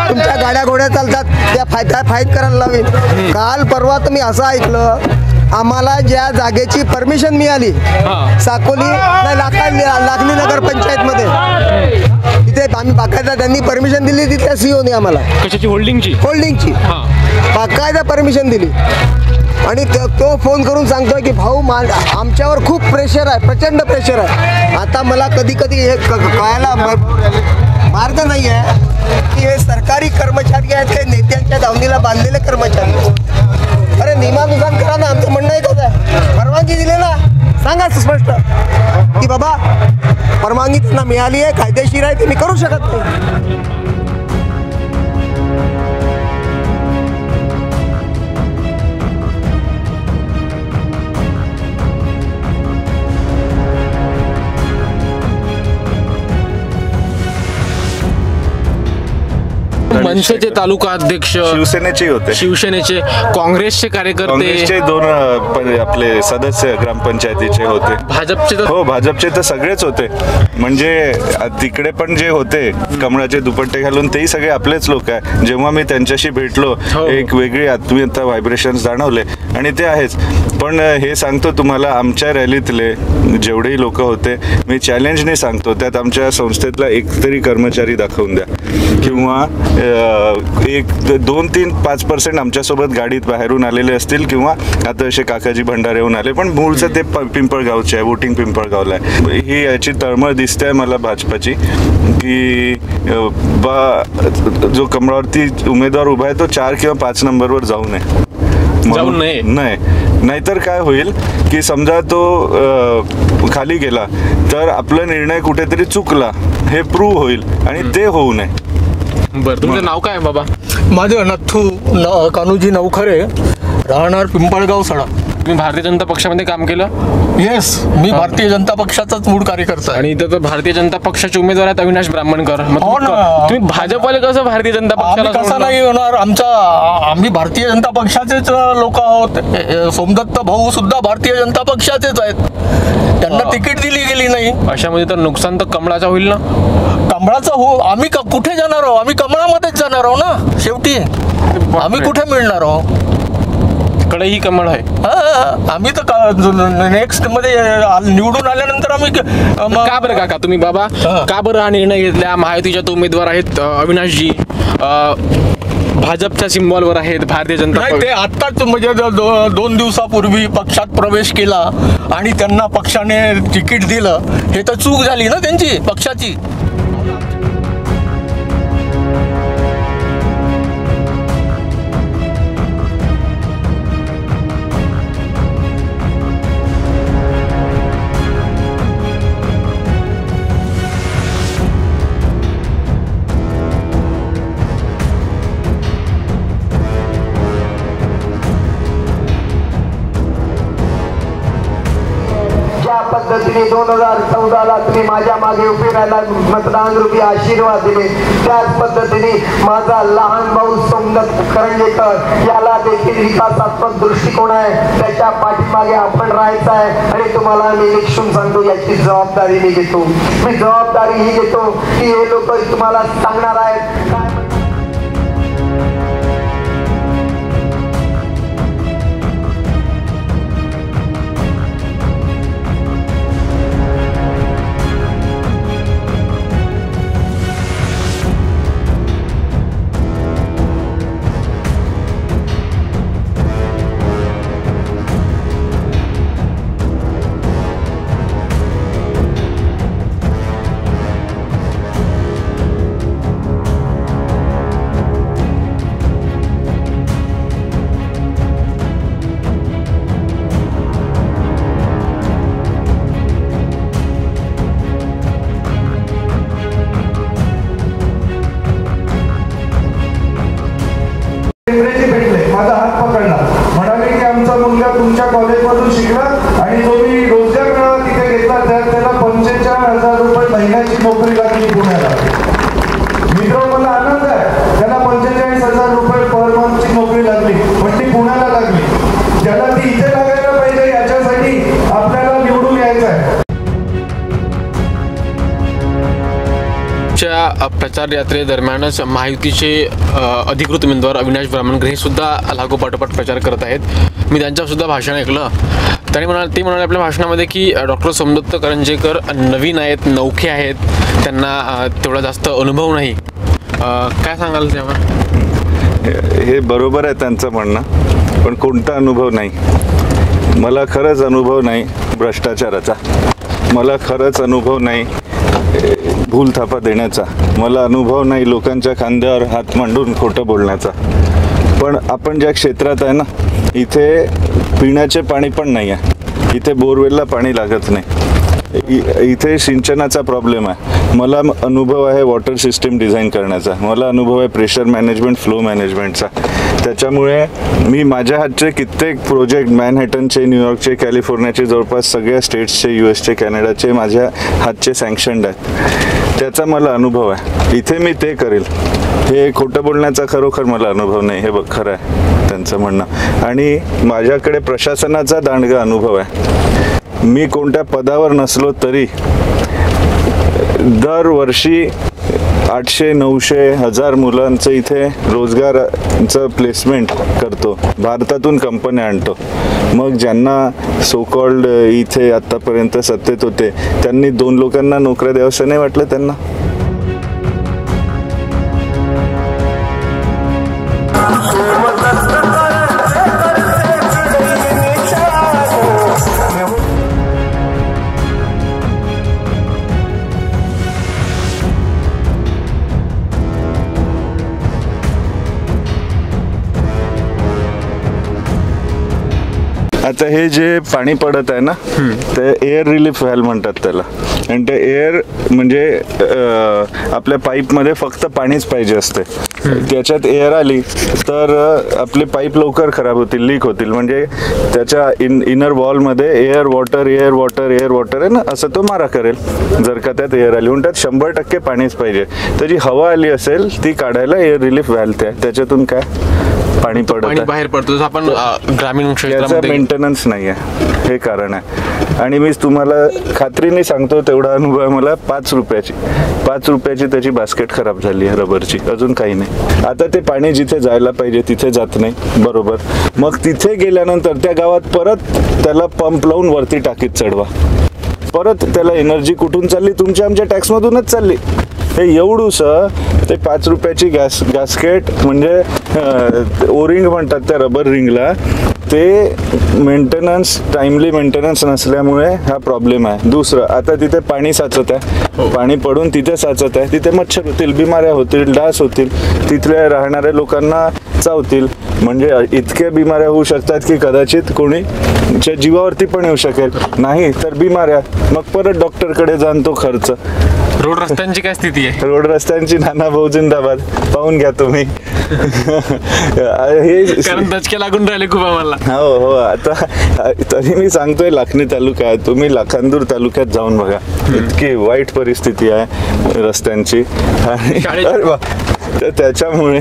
तुमच्या गाड्या घोड्या चालतात त्या फाईट करायला लावीन. काल परवा तर मी असं ऐकलं, आम्हाला ज्या जागेची परमिशन मिळाली साकोली लागली नगर पंचायतमध्ये, तिथे आम्ही बाकायदा त्यांनी परमिशन दिली, तिथल्या सीओने आम्हाला कशाची? होल्डिंगची बाकायदा परमिशन दिली. आणि तो फोन करून सांगतोय की भाऊ आमच्यावर खूप प्रेशर आहे, प्रचंड प्रेशर आहे. आता मला कधी कधी हे कळायला मार्ग नाही आहे की हे सरकारी कर्मचारी आहेत, ते नेत्यांच्या दावणीला बांधलेले कर्मचारी. अरे नियमानुसार करा ना, आमचं म्हणणं एकच आहे, परवानगी दिली ना, सांगा स्पष्ट की बाबा परवानगी त्यांना मिळाली आहे, कायदेशीर आहे, ते मी करू शकत नाही. मनसेचे तालुका अध्यक्ष, शिवसेनेचे होते, शिवसेनेचे, काँग्रेसचे कार्यकर्ते, काँग्रेसचे 2 आपले सदस्य ग्रामपंचायतीचे होते, भाजपचे तर हो भाजपचे तर सगळेच होते. म्हणजे तिकडे पण जे होते कमळाचे दुपट्टे घालून, तेही सगळे आपलेच लोक आहे. जेव्हा मी त्यांच्याशी भेटलो, एक वेगळी आत्मीयता, व्हायब्रेशन्स जाणवले आणि ते आहेच. पण हे सांगतो तुम्हाला, आमच्या रॅलीतले जेवढेही लोक होते, मी चॅलेंजने सांगतो, त्यात आमच्या संस्थेतला एकतरी कर्मचारी दाखवून द्या, किंवा 2-3-5% आमच्यासोबत गाडीत बाहेरून आलेले असतील, किंवा आता असे काकाजी भंडाऱ्याहून आले, पण मूळचं ते पिंपळगावचे आहे, वोटिंग पिंपळगावला आहे. ही याची तळमळ दिसते आहे मला भाजपाची, की जो कमळावरती उमेदवार उभा आहे तो 4 किंवा 5 नंबरवर जाऊ नये. नाहीतर काय होईल की समजा तो खाली गेला तर आपला निर्णय कुठेतरी चुकला हे प्रूव्ह होईल, आणि ते होऊ नये. बरं, तुमचं नाव काय आहे बाबा? माझं नथू कान्होजी नवखरे, राहणार पिंपळगाव सडा. तुम्ही भारतीय जनता पक्षामध्ये काम केलं? येस, मी भारतीय जनता पक्षाचाच मूळ कार्यकर्ता आहे. आणि इथं तर भारतीय जनता पक्षाचे उमेदवार आहेत अविनाश ब्राह्मणकर. मग हो ना. तुम्ही भाजपवाले कसं भारतीय जनता पक्षाला कसं सोडलं? नाही होणार, आम्ही भारतीय जनता पक्षाचेच लोक आहोत. सोमदत्त भाऊ सुद्धा भारतीय जनता पक्षाचेच आहेत, त्यांना तिकीट दिली गेली नाही. अशामध्ये तर नुकसान तर कमळाचा होईल ना? कमळाचं हो, आम्ही कुठे जाणार आहोत? आम्ही कमळामध्येच जाणार आहोत ना शेवटी. आम्ही कुठे मिळणार आहोत? कडेही कमळ आहे. आम्ही तर नेक्स्ट मध्ये निवडून आल्यानंतर आम्ही का बरं काका तुम्ही बाबा का बरं हा निर्णय घेतला? महायुतीच्यात उमेदवार आहेत अविनाशजी, भाजपच्या सिम्बॉलवर आहेत भारतीय जनता नाही, ते आत्ताच म्हणजे 2 दिवसापूर्वी पक्षात प्रवेश केला आणि त्यांना पक्षाने तिकीट दिलं, हे तर चूक झाली ना त्यांची पक्षाची. पद्धतीने 2014ला तुम्ही माझ्या मागे उभे राहिला, मतदान रूपी आशीर्वाद दिले, त्याच पद्धतीने माझा लहान भाऊ सोमदत्त करंजेकर याला देखील विकासात्मक दृष्टिकोन आहे, त्याच्या पाठीमागे आपण राहायचं आहे. आणि तुम्हाला मी निक्षून सांगतो, याची जबाबदारी मी घेतो. मी जबाबदारी ही घेतो की हे लोक तुम्हाला सांगणार आहेत काय. प्रचार यात्रेदरम्यानच महायुतीचे अधिकृत उमेदवार अविनाश ब्राह्मणकर हे सुद्धा लागोपाठोपाठ प्रचार करत आहेत. मी त्यांच्यासुद्धा भाषण ऐकलं. ते म्हणाले आपल्या भाषणामध्ये की डॉक्टर सोमदत्त करंजेकर नवीन आहेत, नौखे आहेत, त्यांना तेवढा जास्त अनुभव नाही. काय सांगाल त्यावर? हे बरोबर आहे त्यांचं म्हणणं, पण कोणता अनुभव नाही. मला खरंच अनुभव नाही भ्रष्टाचाराचा, मला खरंच अनुभव नाही भूलथापा देण्याचा, मला अनुभव नाही लोकांच्या खांद्यावर हात मांडून खोटं बोलण्याचा. पण आपण ज्या क्षेत्रात आहे ना, इथे पिण्याचे पाणी पण नाही आहे, इथे बोरवेलला पाणी लागत नाही, इथे सिंचनाचा प्रॉब्लेम आहे. मला अनुभव आहे वॉटर सिस्टीम डिझाईन करण्याचा, मला अनुभव आहे प्रेशर मॅनेजमेंट, फ्लो मॅनेजमेंटचा. त्याच्यामुळे मी माझ्या हातचे कित्येक प्रोजेक्ट मॅनहॅटनचे, न्यूयॉर्कचे, कॅलिफोर्नियाचे, जवळपास सगळ्या स्टेट्सचे, US चे, कॅनडाचे माझ्या हातचे सँक्शन्ड आहेत. त्याचा मला अनुभव आहे. इथे मी ते करेल. हे खोटं बोलण्याचा खरोखर मला अनुभव नाही, हे खरं आहे त्यांचं म्हणणं. आणि माझ्याकडे प्रशासनाचा दांडगा अनुभव आहे. मी कोणत्या पदावर नसलो तरी दरवर्षी 800, 900, 1000 मुलांचं इथे रोजगाराचं प्लेसमेंट करतो, भारतातून कंपन्या आणतो. मग ज्यांना सो कॉल्ड इथे आत्तापर्यंत सत्तेत होते त्यांनी 2 लोकांना नोकऱ्या द्यावंसं नाही वाटलं त्यांना. आता हे जे पाणी पडत आहे ना, ते एअर रिलीफ व्हॅल्व म्हणतात त्याला. आणि ते एअर म्हणजे आपल्या पाईपमध्ये फक्त पाणीच पाहिजे असते. त्याच्यात एअर आली तर आपले पाईप लवकर खराब होतील, लीक होतील. म्हणजे त्याच्या इनर वॉलमध्ये air water air water air water आहे ना, असं तो मारा करेल जर का त्यात एअर आली. म्हणतात 100% पाणीच पाहिजे. त्याची हवा आली असेल ती काढायला एअर रिलीफ व्हॅल्व त्याच्यातून काय पाणी पडत बाहेर पडतो. आपण ग्रामीण क्षेत्रामध्ये मेंटेनन्स नाही आहे, हे कारण आहे. आणि मी तुम्हाला खात्रीने सांगतो, तेवढा अनुभव आहे मला. 5 रुपयाची त्याची बास्केट खराब झाली आहे रबरची, अजून काही नाही. आता ते पाणी जिथे जायला पाहिजे तिथे जात नाही, बरोबर. मग तिथे गेल्यानंतर त्या गावात परत त्याला पंप लावून वरती टाकीत चढवा. परत त्याला एनर्जी कुठून चालली? तुमच्या आमच्या टॅक्समधूनच चालली. हे एवढूसं ते 5 रुपयाची गॅस्केट म्हणजे ओरिंग म्हणतात त्या रबर रिंगला, ते मेंटेनन्स, टाइमली मेंटेनन्स नसल्यामुळे हा प्रॉब्लेम आहे. दुसरं, आता तिथे पाणी साचत आहे, पाणी पडून तिथे साचत आहे, तिथे मच्छर होतील, बिमाऱ्या होतील, डास होतील, तिथल्या राहणाऱ्या लोकांना चावतील. म्हणजे इतक्या बिमाऱ्या होऊ शकतात की कदाचित कोणीच्या जीवावरती पण येऊ शकेल. नाही तर बिमाऱ्या, मग परत डॉक्टरकडे जाण तो खर्च. रोड रस्त्यांची काय स्थिती आहे? रोड रस्त्यांची नाना भाऊ जिंदाबाद, पाहून घ्या तुम्ही. हे कारण दचके लागून राहिले खूप आम्हाला. हो. आता तरी मी सांगतोय, लाखनी तालुका, तुम्ही लाखांदूर तालुक्यात जाऊन बघा, इतकी वाईट परिस्थिती आहे रस्त्यांची. आणि त्याच्यामुळे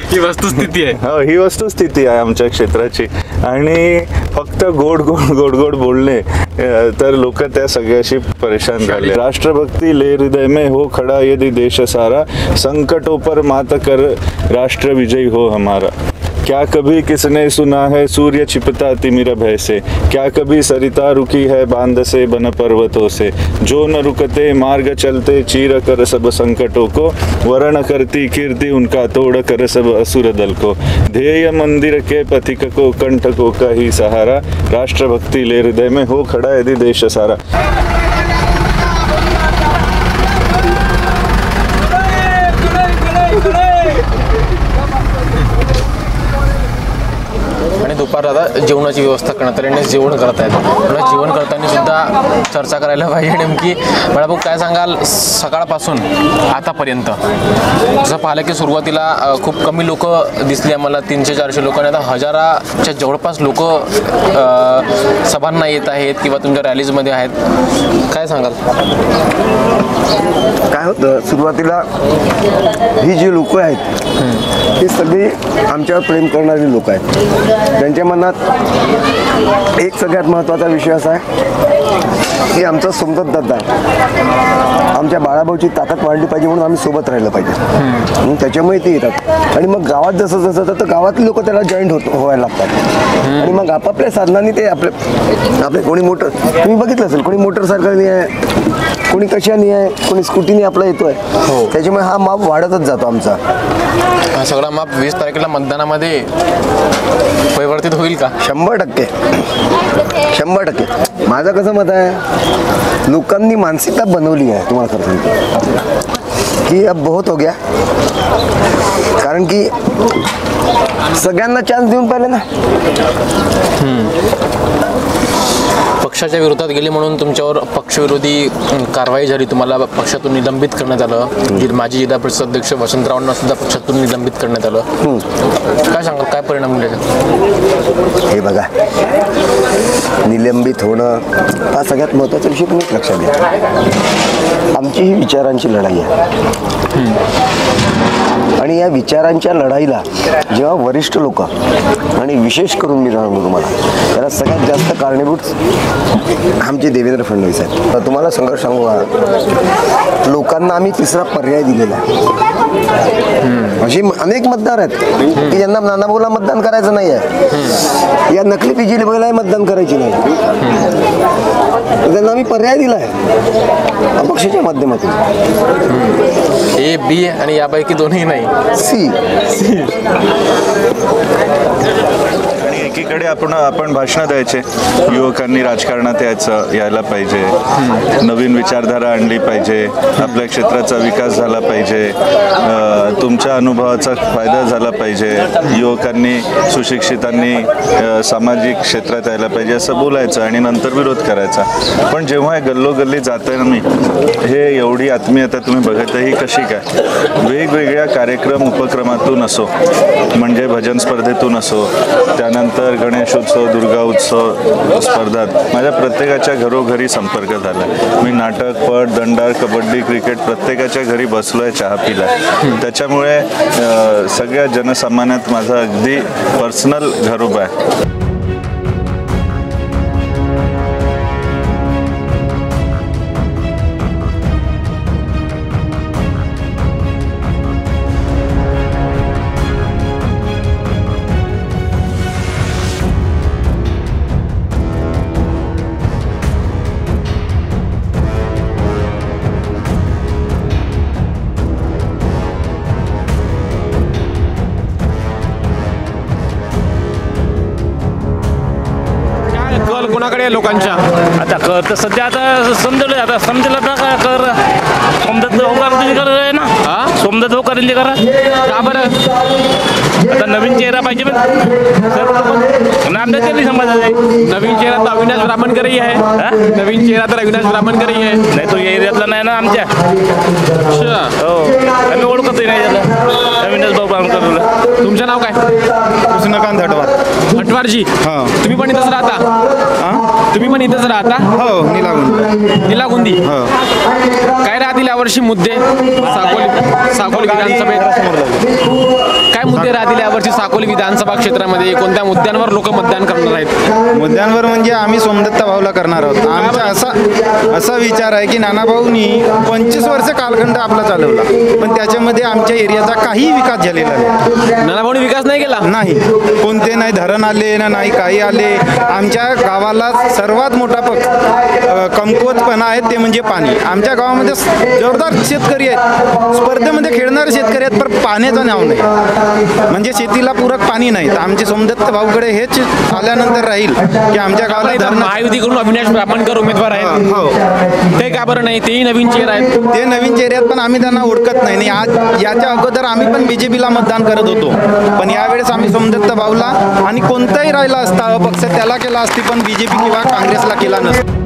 ही वस्तुस्थिती आहे. हो, ही वस्तुस्थिती आहे आमच्या क्षेत्राची. आणि फक्त गोड बोलणे तर लोक त्या सगळ्याशी परेशान झाले. राष्ट्रभक्ती ले हृदय में हो खड़ा यदि देश सारा, संकटों पर मात कर राष्ट्र विजयी हो हमारा. क्या कभी किसने सुना है सूर्य छिपता तिमिर भय से, क्या कभी सरिता रुकी है बांध से बन पर्वतों से, जो न रुकते मार्ग चलते चीर कर सब संकटों को, वर्ण करती कीर्ति उनका तोड़ कर सब असुर दल को, ध्येय मंदिर के पथिक को कंटकों का ही सहारा, राष्ट्रभक्ति ले हृदय में हो खड़ा यदि देश सारा. आणि दुपार आता जेवणाची व्यवस्था करण्यात आली आणि जेवण करत आहेत. मला जेवण करताना सुद्धा चर्चा करायला पाहिजे. नेमकी भाऊ काय सांगाल, सकाळपासून आतापर्यंत जसं पाहिलं की सुरुवातीला खूप कमी लोक दिसली आम्हाला, 300-400 लोक, आणि आता 1000च्या जवळपास लोक सभांना येत आहेत किंवा तुमच्या रॅलीजमध्ये आहेत. काय सांगाल? काय होतं, सुरुवातीला ही जी लोक आहेत ही सगळी आमच्यावर प्रेम करणारी लोक आहेत. त्यांच्या मनात एक सगळ्यात महत्त्वाचा विषय असा आहे हे आमचा सोमदत्त दादा आहे. आमच्या बाळाभाऊची ताकद वाढली पाहिजे म्हणून आम्ही सोबत राहिलं पाहिजे. त्याच्यामुळे ते येतात आणि मग गावात जसं जसं जातं तर गावातले लोक त्याला जॉईंट व्हायला लागतात आणि मग आपापल्या साधनांनी ते आपले कोणी मोटर, तुम्ही बघितलं असेल, कोणी मोटरसायकलनी आहे, कोणी कशाने आहे, कोणी स्कूटीने आपला येतोय. त्याच्यामुळे हा माप वाढतच जातो आमचा. हा सगळा माप 20 तारखेला मतदानामध्ये परिवर्तित होईल का? 100%. माझं कसं मत आहे, लोकांनी मानसिकता बनवली आहे. तुम्हाला खरं सांगतो की अब बहुत हो गया, कारण की सगळ्यांना चान्स देऊन पाहिले ना. पक्षाच्या विरोधात गेली म्हणून तुमच्यावर पक्षविरोधी कारवाई झाली, तुम्हाला पक्षातून निलंबित करण्यात आलं. माजी जिल्हा परिषद अध्यक्ष वसंतरावांना सुद्धा पक्षातून निलंबित करण्यात आलं. काय सांगाल, काय परिणाम मिळेल? हे बघा, निलंबित होणं हा सगळ्यात महत्त्वाचा विषय. तुम्ही लक्षात घ्या, आमची ही विचारांची लढाई आहे आणि या विचारांच्या लढाईला जेव्हा वरिष्ठ लोक आणि विशेष करून मी सांगतो तुम्हाला, त्याला सगळ्यात जास्त कारणीभूत आमचे देवेंद्र फडणवीस आहेत. तुम्हाला संघर्ष सांगू का, लोकांना आम्ही तिसरा पर्याय दिलेला आहे. अशी अनेक मतदार आहेत की ज्यांना नानाभाऊला मतदान करायचं नाही आहे, या नकली PG बघायला मतदान करायची नाही, त्यांना आम्ही पर्याय दिला आहे पक्षाच्या माध्यमातून. A, B आणि यापैकी दोन्ही नाही, C. आणि एकीकडे आपण भाषणं द्यायचे, युवकांनी राजकारणात यायला पाहिजे, नवीन विचारधारा आणली पाहिजे, आपल्या क्षेत्राचा विकास झाला पाहिजे, तुमच्या अनुभवाचा फायदा झाला पाहिजे, युवकांनी सुशिक्षितांनी सामाजिक क्षेत्रात यायला पाहिजे असं बोलायचं आणि नंतर विरोध करायचा. पण जेव्हा गल्लोगल्ली जाते ना, मी हे एवढी आत्मीयता तुम्ही बघत ही कशी काय, वेगवेगळ्या कार्यक्रम उपक्रमातून असो, म्हणजे भजन स्पर्धेतून असो, त्यानंतर गणेशोत्सव, दुर्गा उत्सव स्पर्धात माझ्या प्रत्येकाच्या घरोघरी संपर्क झाला. मी नाटक, पट, दंडार, कबड्डी, क्रिकेट प्रत्येकाच्या घरी बसलोय, चहा पिलाय. त्याच्यामुळे सगळ्या जनसामान्यात माझा अगदी पर्सनल घर उभा आहे. कोणाकडे आहे लोकांच्या? आता कर तर सध्या आता समजलं आता कर सोमदत्त होकारेंचे कर आहे ना. सोमदत्त होकारेंचे करा. का बरं? आता नवीन चेहरा पाहिजे सर्व नामदार त्यांनी समाजाचे. नवीन चेहरा तर अविनाश ब्राह्मणकरही आहे. नवीन चेहरा तर अविनाश ब्राह्मणकरही आहे. नाही तो एरियातला नाही ना आमच्या. हो आम्ही ओळखतही नाही त्याला. अविनाश भाऊ ब्राह्मणकर. तुमचं नाव काय? कृष्णकांत हटवार. हटवारजी, तुम्ही पण इथंच राहता? तुम्ही पण इथंच राहता? हो, निलागुंदी. काय राहतील यावर्षी मुद्दे साकोली विधानसभेत? काय मुद्दे राहतील यावर्षी साकोली विधानसभा क्षेत्रामध्ये? कोणत्या मुद्द्यांवर लोक मतदान करणार आहेत? मुद्द्यांवर म्हणजे आम्ही सोमदत्त भाऊला करणार आहोत. आमचा असा विचार आहे की नानाभाऊनी 25 वर्ष कालखंड आपला चालवला, पण त्याच्यामध्ये आमच्या एरियाचा काही विकास झालेला नाही. नानाभाऊनी विकास नाही केला? नाही, कोणते नाही धरण आले ना, नाही काही आले. आमच्या गावाला सर्वात मोठा कमकुवतपणा आहे ते म्हणजे पाणी. आमच्या गावामध्ये जोरदार शेतकरी आहेत, स्पर्धेमध्ये खेळणारे शेतकरी आहेत, पण पाण्याचं नाव नाही. म्हणजे शेतीला पूरक पाणी नाही. आमचे सोमदत्त भाऊकडे हेच आल्यानंतर राहील की आमच्या गावाला महायुतीकडून अविनाश ब्राह्मणकर उमेदवार आहेत. हो, ते का बरं नाही? तेही नवीन चेहरा आहेत. ते नवीन चेहरे आहेत, पण आम्ही त्यांना ओळखत नाही. आज याच्या अगोदर आम्ही पण BJPला मतदान करत होतो, पण यावेळेस आम्ही सोमदत्त भाऊला आणि कोणताही राहिला असता पक्ष त्याला केला असती, पण BJP किंवा काँग्रेसला केला नसता.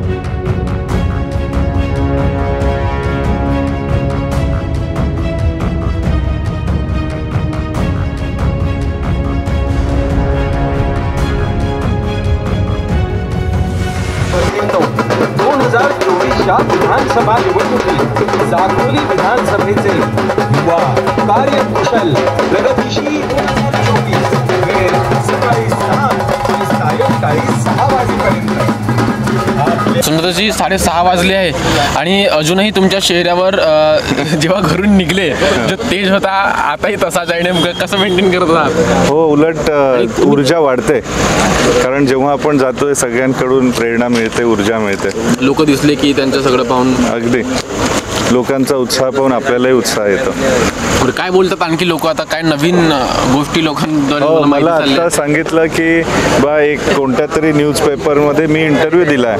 विधानसभा निवडणुकीत साकोली विधानसभेचे युवा कार्यकुशल प्रगतिशील 2024 वेळ सकाळी 6 ते सायंकाळी 6 वाजेपर्यंत. संध्याकाळची 6:30 वाजले आहे आणि अजूनही तुमच्या चेहऱ्यावर जेव्हा घरून निघले जो तेज होता आताही तसाच आहे. नेमकं कसं मेंटेन करत आहात? हो, उलट ऊर्जा वाढते, कारण जेव्हा आपण जातोय सगळ्यांकडून प्रेरणा मिळते, ऊर्जा मिळते. लोक दिसले की त्यांचं सगळं पाहून अगदी लोकांचा उत्साह पाहून आपल्यालाही उत्साह येतो. काय बोलतात आणखी लोक? आता काय नवीन गोष्टी लोकांद्वारे मला आता सांगितलं की बा एक कोणत्या तरी न्यूजपेपरमध्ये मी इंटरव्ह्यू दिलाय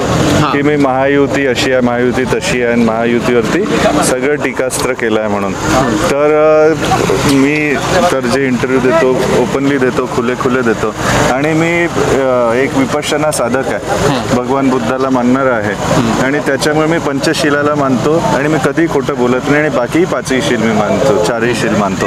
की मी महायुती अशी आहे, महायुती तशी आहे, आणि महायुतीवरती सगळं टीकास्त्र केलं आहे म्हणून. तर मी तर जे इंटरव्ह्यू देतो ओपनली देतो, खुले देतो. आणि मी एक विपश्यना साधक आहे, भगवान बुद्धाला मानणारा आहे, आणि त्याच्यामुळे मी पंचशिलाला मानतो आणि मी कधी खोटं बोलत नाही, आणि बाकी 5ही शील मी मानतो, 4ही शील मानतो.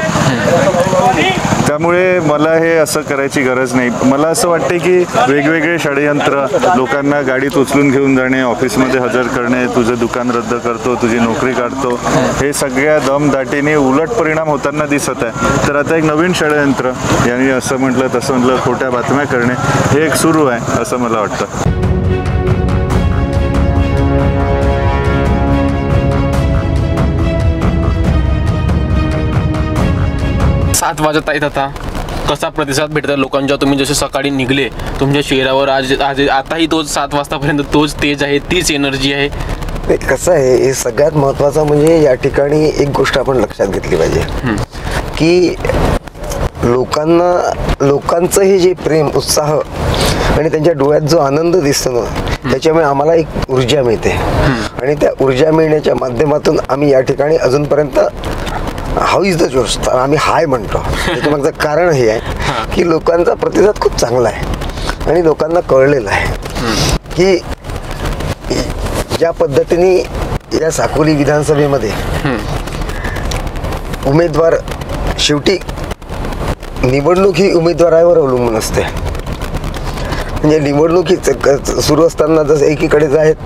त्यामुळे मला हे असं करायची गरज नाही. मला असं वाटते की वेगवेगळे षडयंत्र, लोकांना गाडीत उचलून घेऊन जाणे, ऑफिसमध्ये हजर करणे, तुझं दुकान रद्द करतो, तुझी नोकरी काढतो, हे सगळ्या दमदाटीने उलट परिणाम होताना दिसत आहे. तर आता एक नवीन षडयंत्र, यांनी असं म्हटलं तसं म्हटलं, खोट्या बातम्या करणे, हे एक सुरू आहे असं मला वाटतं. 7 वाजत आहेत. आता कसा प्रतिसाद भेटतात लोकांच्या? तुम्ही जसे सकाळी निघले तुमच्या चेहऱ्यावर आज आताही तोच 7 वाजतापर्यंत तोच तेज आहे, तीच एनर्जी आहे. ते कसं आहे, हे सगळ्यात महत्त्वाचं म्हणजे या ठिकाणी एक गोष्ट आपण लक्षात घेतली पाहिजे की लोकांचं हे जे प्रेम, उत्साह आणि त्यांच्या डोळ्यात जो आनंद दिसतो ना, त्याच्यामुळे आम्हाला एक ऊर्जा मिळते. आणि त्या ऊर्जा मिळण्याच्या माध्यमातून आम्ही या ठिकाणी अजूनपर्यंत हाऊ इज द जोश, आम्ही हाय म्हणतो. त्याच्यामागचं कारण हे आहे की लोकांचा प्रतिसाद खूप चांगला आहे आणि लोकांना कळलेलं आहे की ज्या पद्धतीने या साकोली विधानसभेमध्ये उमेदवार, शेवटी निवडणूक ही उमेदवारावर अवलंबून असते. म्हणजे निवडणूक ही सुरू असताना जसं एकीकडे जे आहेत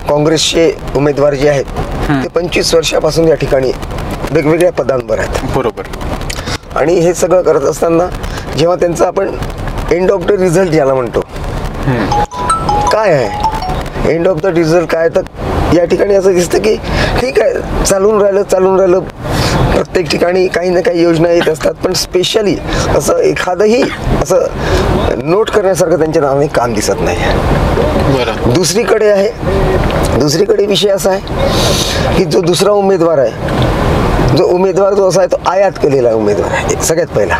काँग्रेसचे उमेदवार जे आहेत ते 25 वर्षापासून या ठिकाणी वेगवेगळ्या पदांवर आहेत. बरोबर. आणि हे सगळं करत असताना जेव्हा त्यांचा आपण एंड ऑफ द रिझल्ट ज्याला म्हणतो, काय आहे एंड ऑफ द रिझल्ट काय, तर या ठिकाणी असं दिसतं की ठीक आहे, चालून राहिलं. प्रत्येक ठिकाणी काही ना काही योजना येत असतात, पण स्पेशली असं एखादंही असं नोट करण्यासारखं त्यांच्या नावाने काम दिसत नाही. दुसरीकडे विषय असा आहे की जो दुसरा उमेदवार आहे, जो असा आहे तो आयात केलेला उमेदवार आहे सगळ्यात पहिला,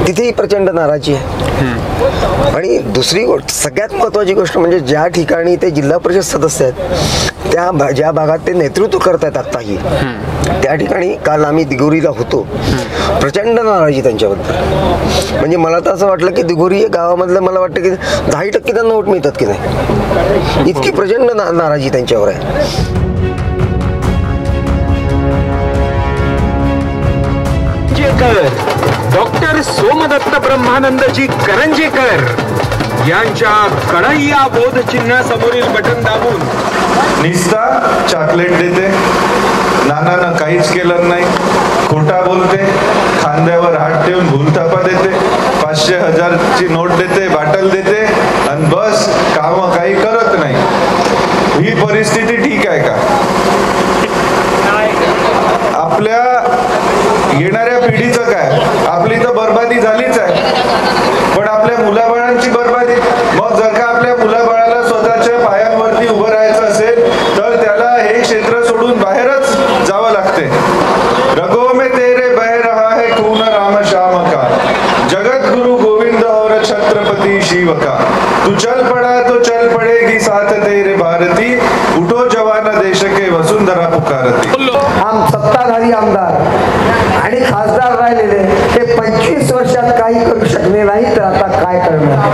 तिथेही प्रचंड नाराजी आहे. आणि दुसरी गोष्ट, सगळ्यात महत्त्वाची गोष्ट म्हणजे ज्या ठिकाणी ते जिल्हा परिषद सदस्य आहेत, ज्या भागात ते नेतृत्व करत आहेत आत्ताही, त्या ठिकाणी काल आम्ही दिगोरीला होतो, प्रचंड नाराजी त्यांच्याबद्दल. म्हणजे मला तर असं वाटलं की दिगोरी गावामधलं, मला वाटतं की 10% त्यांना वोट मिळतात की नाही, इतकी प्रचंड नाराजी त्यांच्यावर आहे. डॉक्टर सोमदत्त ब्रह्मानंदजी करंजेकर यांच्या कढई या बोध चिन्हासमोरील बटन दाबून निस्ता चॉकलेट देते, नानानं काहीच केलं नाही, खोटा बोलते, खांद्यावर हात ठेवून भूलथापा देते, 500,000ची नोट देते, बाटल देते, आणि बस काम काही करत नाही. ही परिस्थिती ठीक आहे का? आपल्या येणाऱ्या पिढीचं काय? आपली तर बर्बादी झालीच आहे, पण आपल्या मुलाबाळांची बर्बादी. मग जर का आपल्या मुलाबाळाला स्वतःच्या पायांवरती उभं राहायचं असेल तर त्याला हे क्षेत्र सोडून बाहेरच जावं लागते. रगो में तेरे बह रहा है खून राम श्याम का, जगत गुरु गोविंद और छत्रपति शिव का, तू चल पड़ा तो चल पड़ेगी साथ तेरे भारती, उठो जवान देश के वसुंधरा पुकारती. सत्ताधारी आमदार आणि खासदार राहिलेले ते 25 वर्षात काही करू शकले नाही, तर आता काय करणार?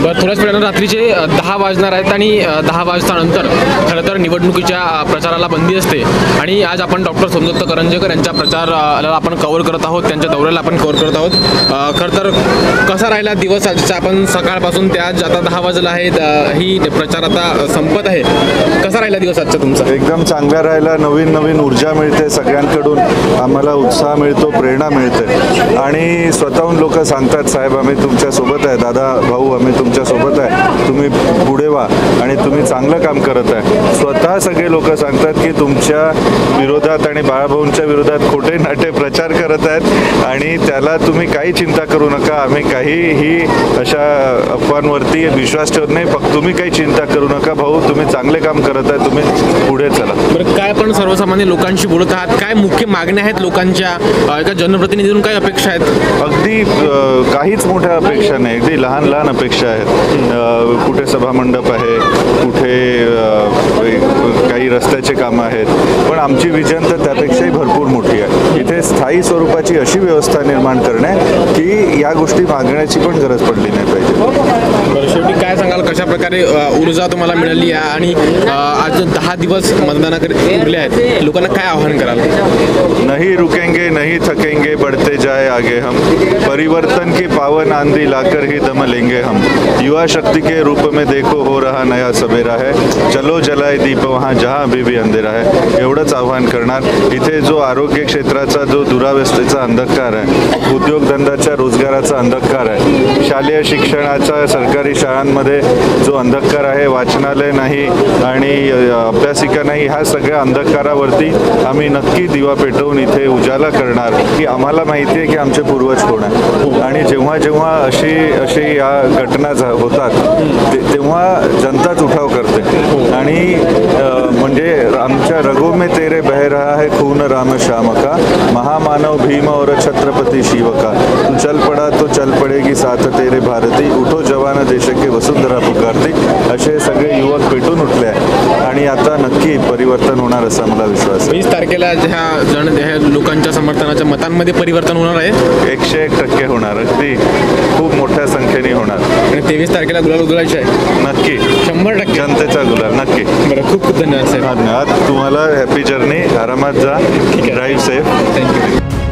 बरं, थोड्याच वेळानं रात्रीचे 10 वाजणार आहेत आणि 10 वाजतानंतर खरं तर निवडणुकीच्या प्रचाराला बंदी असते. आणि आज आपण डॉक्टर सोमदत्त करंजेकर यांच्या प्रचाराला आपण कव्हर करत आहोत, त्यांच्या दौऱ्याला आपण कव्हर करत आहोत. खरं तर कसा राहिला दिवस आजचा? आपण सकाळपासून ते आज आता 10 वाजला आहेत, ही प्रचार आता संपत आहे. कसा राहिला दिवस आजचा तुमचा? एकदम चांगला राहिला. नवीन ऊर्जा मिळते सगळ्यांकडून, आम्हाला उत्साह मिळतो, प्रेरणा मिळते. आणि स्वतःहून लोक सांगतात, साहेब आम्ही तुमच्या सोबत आहे, दादा भाऊ आम्ही तुमच्या सोबत आहे. आहे, तुम्ही पुढे व्हा आणि तुम्ही चांगलं काम करत आहे. स्वतः सगळे लोक सांगतात की तुमच्या विरोधात आणि बाळाभाऊंच्या विरोधात खोटे नाटे प्रचार करत आहेत आणि त्याला तुम्ही काही चिंता करू नका, आम्ही काहीही अशा अफवांवरती विश्वास ठेवत नाही. फक्त तुम्ही काही चिंता करू नका भाऊ, तुम्ही चांगले काम करत आहे, तुम्ही पुढे चला. बरं, काय पण सर्वसामान्य लोकांशी बोलत आहात, काय मुख्य मागण्या आहेत लोकांच्या, एका जनप्रतिनिधीतून काय अपेक्षा आहेत? अगदी काहीच मोठ्या अपेक्षा नाही, अगदी लहान लहान अपेक्षा आहेत. कुठे सभामंडप आहे, कुठे काही रस्त्याचे कामं आहेत, पण आमची विजन तर त्यापेक्षाही भरपूर मोठी आहे. इथे स्थायी स्वरूपाची अशी व्यवस्था निर्माण करणे की या गोष्टी मागण्याची पण गरज पडली नाही पाहिजे. बरं, शेवटी काय सांगाल, कशा प्रकारे ऊर्जा तुम्हाला मिळाली आहे आणि आज 10 दिवस मतदानाकडे उरले आहेत, लोकांना काय आव्हान कराल? नहीं रुकेंगे नहीं थकेंगे बढ़ते जाए आगे हम, परिवर्तन की पावन आंधी लाकर ही दम लेंगे हम, युवा शक्ति के रूप में देखो हो रहा नया सवेरा है, चलो जलाए दीप वहाँ जहाँ अभी भी अंधेरा है. एवढंच आव्हान करणार. इथे जो आरोग्य क्षेत्राचा जो दुरावस्थेचा अंधकार आहे, उद्योगधंद्याच्या रोजगाराचा अंधकार आहे, शालेय शिक्षणाचा सरकारी शाळांमध्ये जो अंधकार आहे, वाचनालय नाही आणि अभ्यासिका नाही, ह्या सगळ्या अंधकारावरती आम्ही नक्की दिवा पेटवून इथे उजाला करणार. की आम्हाला माहिती आहे की आमचे पूर्वज कोण आहे आणि जेव्हा जेव्हा अशी या घटना होतात तेव्हा जनताच उठाव करते आणि म्हणजे आमच्या रगों में तेरे बह रहा है खून राम श्याम का, महामानव भीम और छत्रपति शिव का, तू चल पड़ा तो चल पड़ेगी साथ तेरे भारती, उठो जवान देश के वसुंधरा पुकारती. असे सगळे युवक पेटून उठले आहे आणि आता नक्की परिवर्तन होणार असा मला विश्वास आहे. 20 तारखेला ह्या लोकांच्या समर्थनाच्या मतांमध्ये परिवर्तन होणार आहे. 101% होणार, अगदी खूप मोठ्या संख्येने होणार. आणि 23 तारखेला गुलाल उधळायचे आहे. नक्की 100% जनतेचा गुलाल नक्की. बरं, खूप खूप धन्यवाद साहेब. धन्यवाद. तुम्हाला हॅपी जर्नी, आरामात जा, ड्राईव्ह सेफ. थँक्यू.